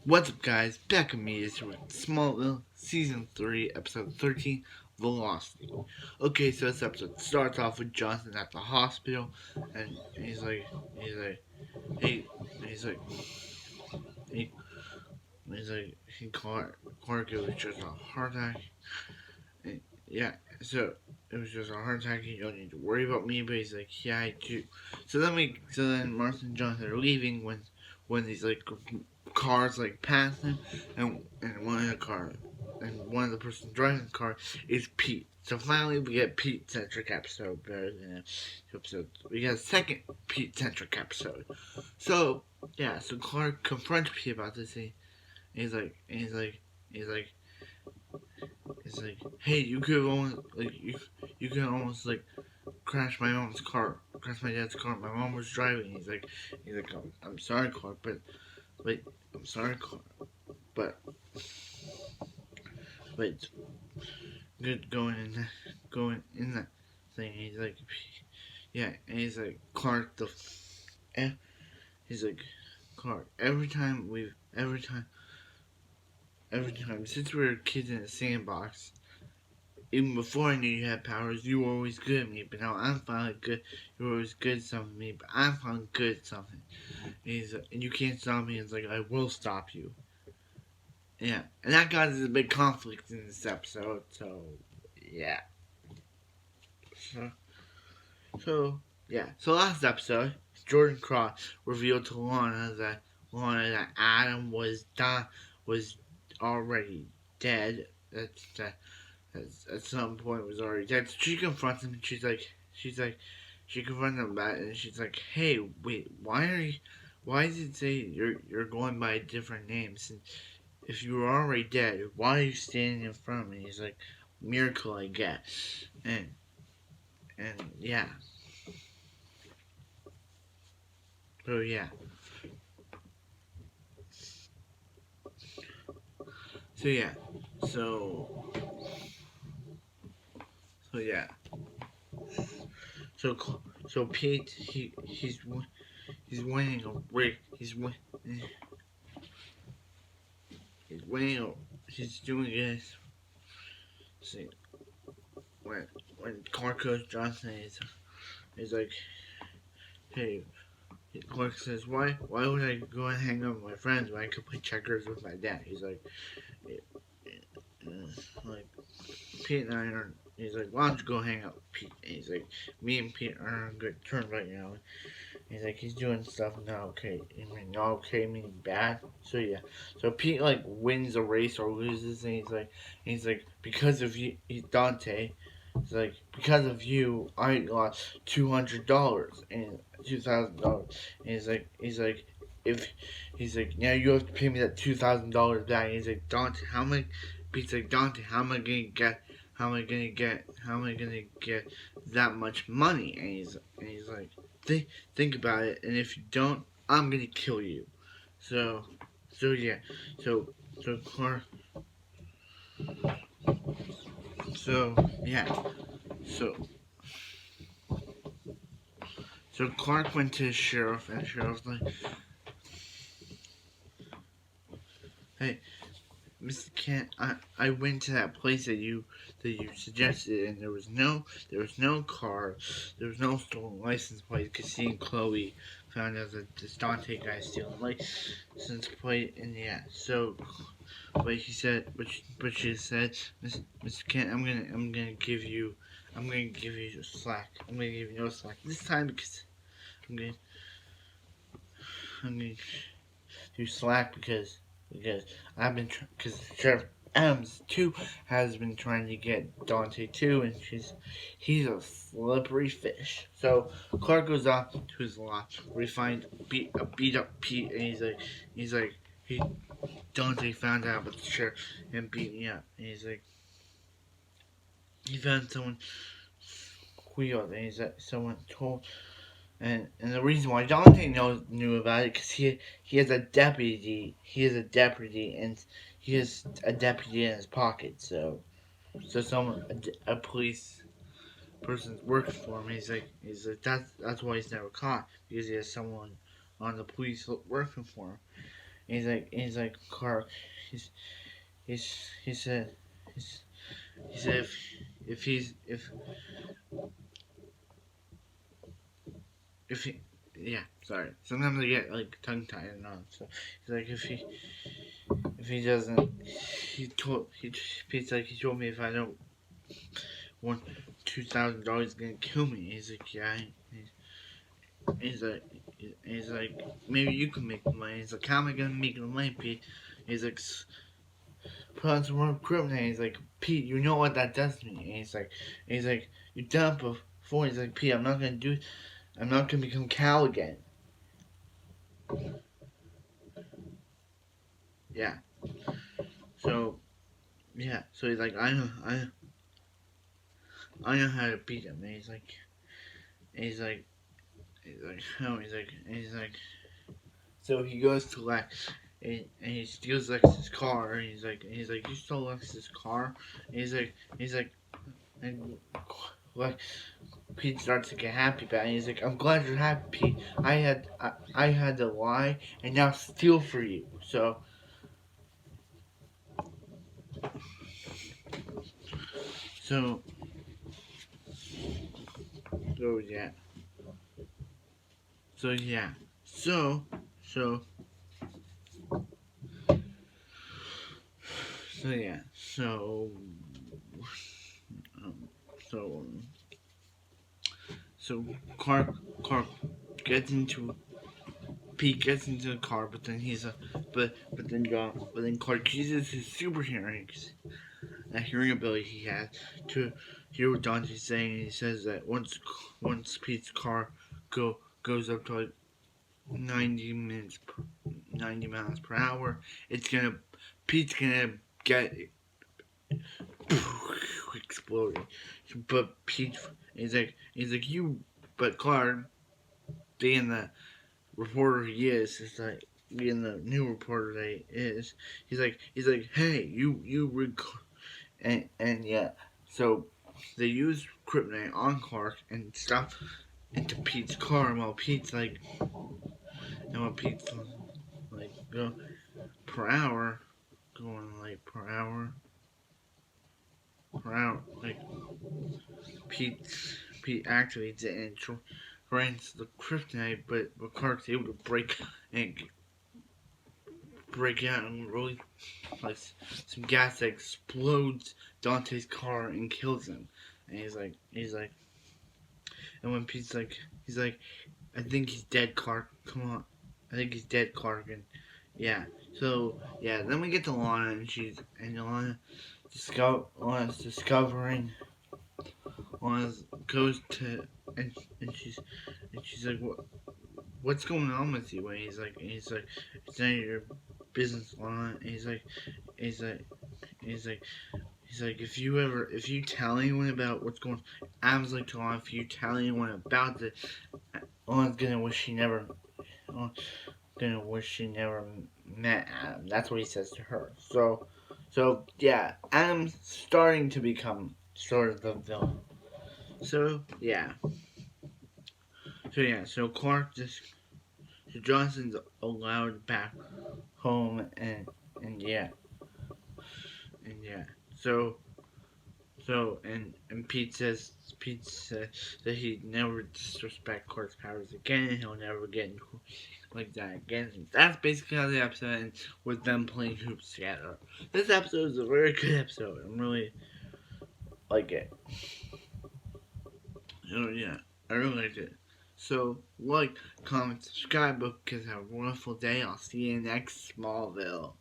What's up, guys? Back with me is here with Smallville, Season 3, Episode 13, Velocity. Okay, so this episode starts off with Jonathan at the hospital, and hey, he's like, he, Clark, it was just a heart attack. And, yeah, so it was just a heart attack, you don't need to worry about me, but he's like, yeah, I do. So then Martha and Jonathan are leaving when these, cars, pass him, and one of the person driving the car is Pete. So finally, we get Pete centric episode better than episode. We get a second Pete centric episode. So yeah, so Clark confronts Pete about this thing. And he's like, hey, you could almost you could almost crash crash my dad's car. My mom was driving. I'm sorry, Clark, but I'm sorry, Clark, but it's good going in that thing. He's like, yeah, and he's like, Clark, eh, he's like, Clark. Every time since we were kids in a sandbox, even before I knew you had powers, you were always good at me. But now I'm finally good. You were always good at something to me, but I'm finally good at something. And you can't stop me. It's like, I will stop you. Yeah, and that causes a big conflict in this episode. So yeah. So So yeah. So last episode, Jordan Cross revealed to Lana that Adam was already dead. That at some point was already dead. So she confronts him and she confronts him about it and she's like, hey, wait, why does it say you're going by a different name? Since if you were already dead, why are you standing in front of me? He's like, miracle, I guess. And yeah. So yeah. So yeah. So so yeah. So so Pete he's winning a race. He's winning a, he's doing this. See when Clark goes Johnson is like, hey, Clark says, why would I go and hang out with my friends when I could play checkers with my dad? He's like Pete and I are. He's like, why don't you go hang out with Pete? And he's like, me and Pete are on good terms right now. He's like, he's doing stuff not okay. I mean, not okay meaning bad. So yeah. So Pete wins a race or loses, and he's like, because of you, he's Dante. He's like, because of you, I lost $200 and $2,000. And if he's like, now you have to pay me that $2,000 back. And he's like, Dante, how am I? Pete's like, Dante, how am I gonna get? How am I gonna get that much money? And he's like, think about it, and if you don't, I'm gonna kill you. So, yeah, so Clark, so yeah, so Clark went to the sheriff, and the sheriff's like, hey, Mr. Kent, I went to that place that you suggested, and there was no car, there was no stolen license plate. Cause he and Chloe found out that this Dante guy stealing license plate, and yeah. So, but she said, Mr. Kent, I'm gonna give you slack. I'm gonna give you no slack this time because I'm gonna I'm gonna do slack because because Sheriff Adams too has been trying to get Dante too, and he's a slippery fish. So Clark goes off to his lot where he finds a beat up Pete, and he's like he Dante found out about the sheriff and beat me up, and he's like he found someone wheeled, and he's like someone told. And the reason why Dante knew about it because he has a deputy. He is a deputy, and he has a deputy in his pocket. So someone a police person's working for him. He's like that's why he's never caught because he has someone on the police working for him. he's like Clark. He's he's he said he's, he said if he's if he yeah, sorry. Sometimes I get like tongue tied and all. So he's like if he doesn't he's like he told me if I don't want $2,000 gonna kill me. He's like yeah. He's like he's like maybe you can make the money. He's like how am I gonna make the money, Pete? He's like put on some more equipment. He's like Pete, you know what that does to me. And he's like you done it before. He's like Pete, I'm not gonna do it. I'm not gonna become Cal again. Yeah. So yeah. So he's like I know how to beat him. And he's like no. He's like so he goes to Lex and he steals Lex's car. And he's like you stole Lex's car. And he's like and like Pete starts to get happy about it. He's like I'm glad you're happy, Pete. I had to lie and now steal for you. So so yeah. So yeah. So so so yeah. Um, so so Clark gets into Pete gets into the car, but then but then Clark uses his super hearing, that hearing ability he has, to hear what Dante's saying. And he says that once Pete's car goes up to like 90 miles per hour, Pete's gonna get exploding. But Pete he's like you, but Clark, being the reporter he is like being the new reporter that he is, he's like hey and yeah, so they use kryptonite on Clark and stuff into Pete's car while Pete's like go per hour going like per hour like Pete activates it and it drains the kryptonite, but Clark's able to and break out and release like some gas that explodes Dante's car and kills him. And he's like, and when Pete's like, he's like, I think he's dead, Clark. Come on, I think he's dead, Clark. And yeah, so yeah, then we get to Lana and Lana's discovering. Lana goes to and she's like, what's going on with you? And he's like, it's none of your business, Lana. And he's like, he's like, he's like, if you tell anyone about what's going on, Adam's like, to Lana, if you tell anyone about this, Lana's gonna wish she never, met Adam. That's what he says to her. So yeah, Adam's starting to become sort of the villain. So yeah, so Clark just so Johnson's allowed back home and yeah and yeah so and Pete says that he'd never disrespect Clark's powers again. He'll never get like that again. And that's basically how the episode ends, with them playing hoops together. This episode is a very good episode. I'm really like it. Oh yeah, I really liked it. So like, comment, subscribe, because have a wonderful day. I'll see you next Smallville.